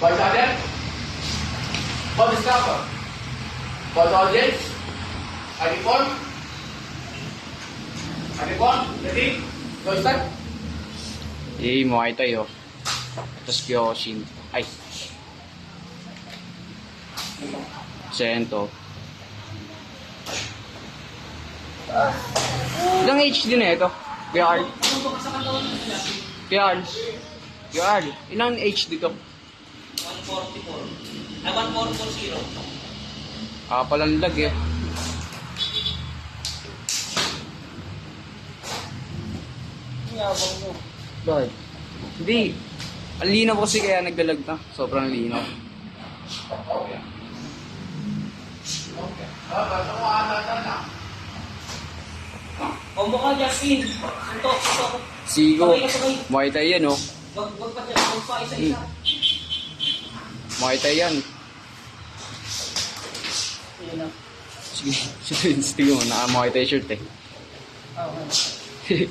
Voice audience. For discover. For the audience. ID form. ID form. Ready? Go start. Muay Thai oh. Tapos Kyokushin. Ay. Sento. Ilang HD na ito? Kuya Arl? Kuya Arl? Kuya Arl? Ilang HD dito? 144. Ay, 1440. Palang lag eh. Yabang mo. Bakit? Hindi. Ang linaw kasi kaya nagdalag na. Sobrang linaw. Okay. Basta mo ata na. Combo ka, Justin. Suntok, suntok. Sigo. Sabay ka, sabay. Muay Thai yan oh. Wag pa dyan. Wag pa isa-isa. Muay Thai yan. Yun na. Sige, sige mo. Naka-Muay Thai shirt eh. Okay.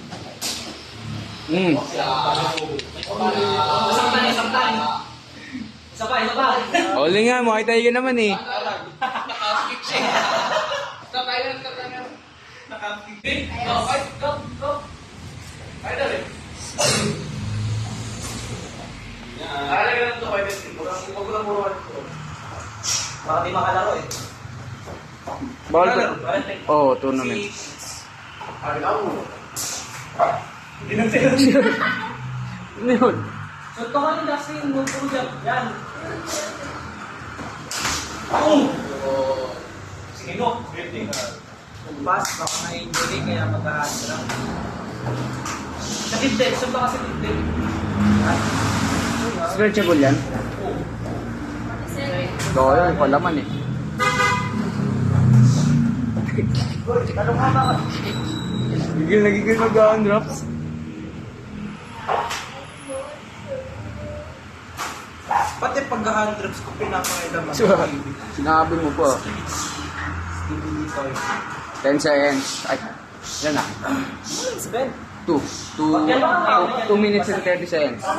Isang tan. Isa pa. Oli nga, Muay Thai ka naman eh. Naka-skip siya. Stop tayo. Nakapigil. Go. Ay, dali. Alay ka lang ito, pwede. Huwag ko lang muruan ito. Baka di makalaro eh. Bawal ka. Oo, tournament. Alay ka mo. Ano yun? Suntok ka rin, Justin. Move ko dyan. Yan. Sige, no. Pass, baka na-injury, kaya magka-handram. Sa dibdib, saan ba kasi dibdib? Stretchable yan? Oo, yun. Palaman eh. Anong hama ka? Gigil mag-on drops. Pati pag-handrips ko pinapakailaman. Sinabi mo po. 10 seconds. Ay, yan na. Ben. 2 minutes and 30 seconds. 2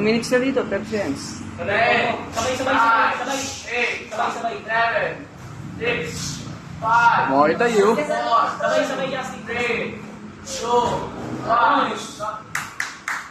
minutes na dito, 30 seconds. Sabay. 8, 7, 6, 5, Muay Thai yun. 4, Sabay, Justin. 3, 2, 1.